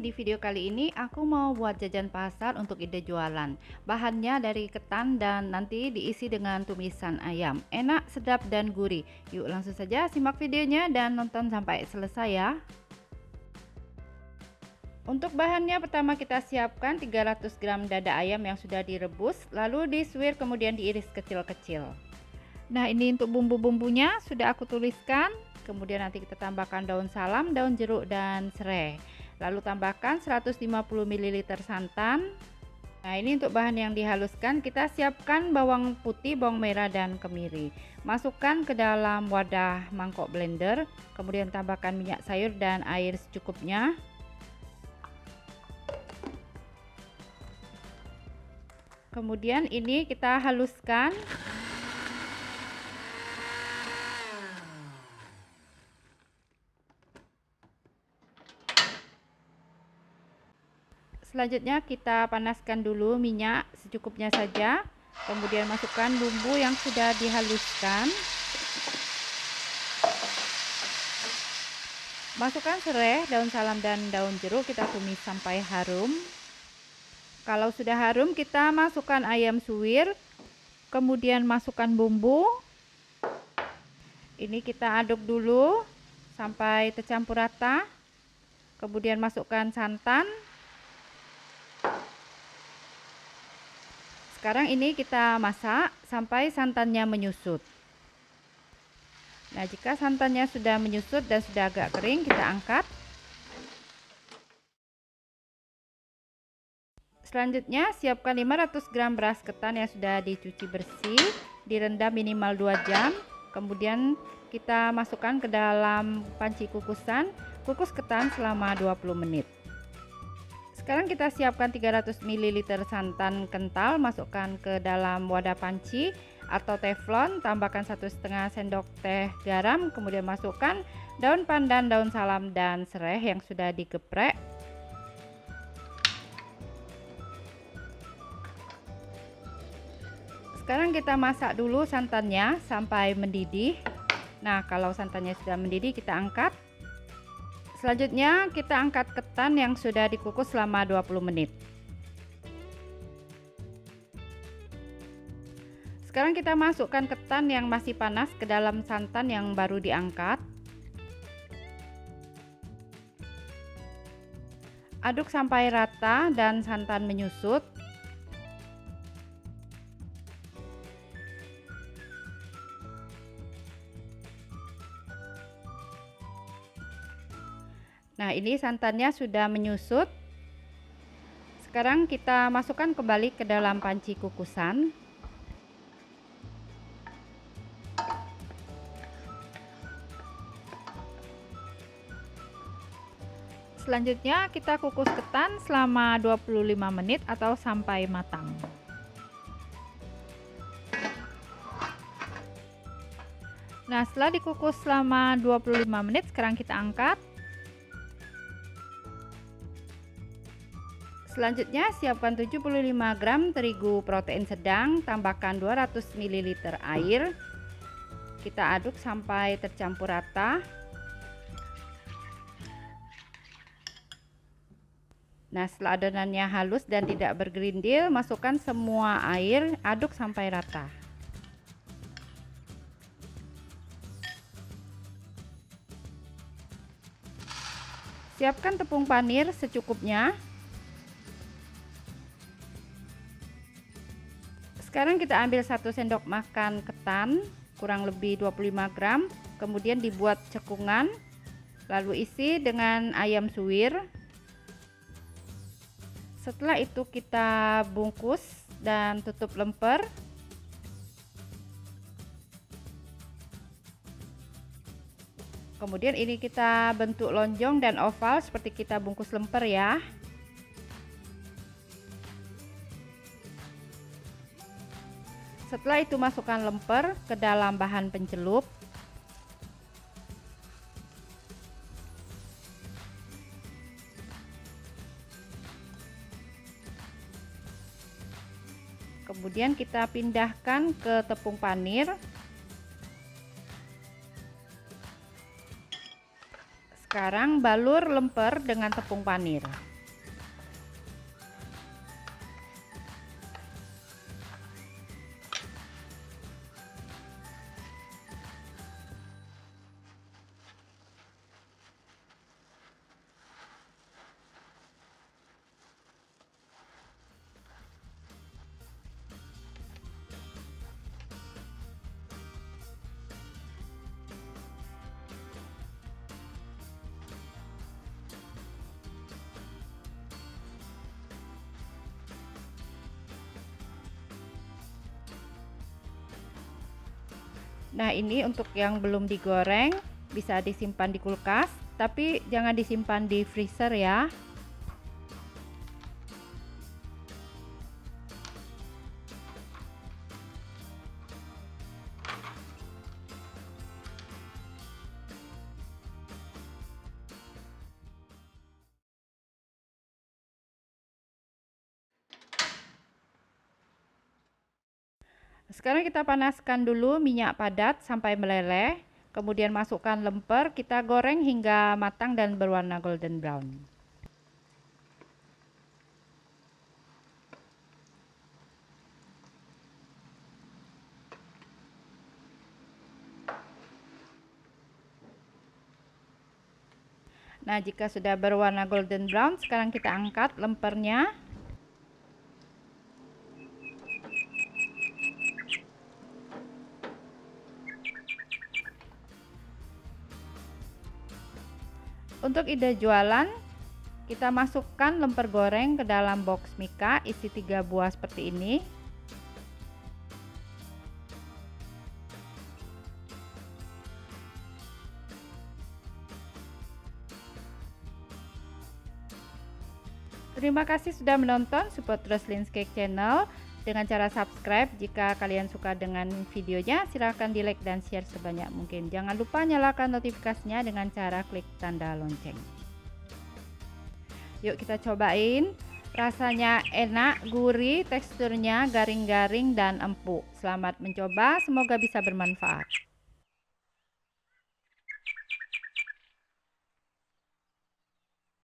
di video kali ini aku mau buat jajan pasar untuk ide jualan. Bahannya dari ketan dan nanti diisi dengan tumisan ayam. Enak, sedap, dan gurih. Yuk langsung saja simak videonya dan nonton sampai selesai ya. Untuk bahannya pertama kita siapkan 300 gram dada ayam yang sudah direbus, lalu disuir kemudian diiris kecil-kecil. Nah, ini untuk bumbu-bumbunya sudah aku tuliskan. Kemudian nanti kita tambahkan daun salam, daun jeruk, dan serai. Lalu tambahkan 150 ml santan. Nah, ini untuk bahan yang dihaluskan. Kita siapkan bawang putih, bawang merah, dan kemiri. Masukkan ke dalam wadah mangkok blender. Kemudian tambahkan minyak sayur dan air secukupnya. Kemudian ini kita haluskan. Selanjutnya kita panaskan dulu minyak secukupnya saja. Kemudian masukkan bumbu yang sudah dihaluskan. Masukkan serai, daun salam, dan daun jeruk. Kita tumis sampai harum. Kalau sudah harum, kita masukkan ayam suwir. Kemudian masukkan bumbu. Ini kita aduk dulu sampai tercampur rata. Kemudian masukkan santan. Sekarang ini kita masak sampai santannya menyusut. Nah, jika santannya sudah menyusut dan sudah agak kering, kita angkat. Selanjutnya, siapkan 500 gram beras ketan yang sudah dicuci bersih, direndam minimal 2 jam. Kemudian kita masukkan ke dalam panci kukusan, kukus ketan selama 20 menit. Sekarang kita siapkan 300 ml santan kental, masukkan ke dalam wadah panci atau teflon, tambahkan 1,5 sendok teh garam, kemudian masukkan daun pandan, daun salam, dan serai yang sudah digeprek. Sekarang kita masak dulu santannya sampai mendidih. Nah, kalau santannya sudah mendidih, kita angkat. Selanjutnya kita angkat ketan yang sudah dikukus selama 20 menit. Sekarang kita masukkan ketan yang masih panas ke dalam santan yang baru diangkat. Aduk sampai rata dan santan menyusut. Nah, ini santannya sudah menyusut. Sekarang kita masukkan kembali ke dalam panci kukusan. Selanjutnya kita kukus ketan selama 25 menit atau sampai matang. Nah, setelah dikukus selama 25 menit, sekarang kita angkat. Selanjutnya siapkan 75 gram terigu protein sedang, tambahkan 200 ml air. Kita aduk sampai tercampur rata. Nah, setelah adonannya halus dan tidak bergerindil, masukkan semua air, aduk sampai rata. Siapkan tepung panir secukupnya. Sekarang kita ambil 1 sendok makan ketan, kurang lebih 25 gram, kemudian dibuat cekungan, lalu isi dengan ayam suwir. Setelah itu kita bungkus dan tutup lemper. Kemudian ini kita bentuk lonjong dan oval seperti kita bungkus lemper ya. Setelah itu masukkan lemper ke dalam bahan pencelup. Kemudian kita pindahkan ke tepung panir. Sekarang balur lemper dengan tepung panir. Nah, ini untuk yang belum digoreng bisa disimpan di kulkas, tapi jangan disimpan di freezer ya. Sekarang kita panaskan dulu minyak padat sampai meleleh, kemudian masukkan lemper, kita goreng hingga matang dan berwarna golden brown. Nah, jika sudah berwarna golden brown, sekarang kita angkat lempernya. Untuk ide jualan, kita masukkan lemper goreng ke dalam box mika isi 3 buah seperti ini. Terima kasih sudah menonton, support terus Linscake Channel dengan cara subscribe. Jika kalian suka dengan videonya, silahkan di like dan share sebanyak mungkin. Jangan lupa nyalakan notifikasinya dengan cara klik tanda lonceng. Yuk kita cobain. Rasanya enak, gurih, teksturnya garing-garing dan empuk. Selamat mencoba, semoga bisa bermanfaat.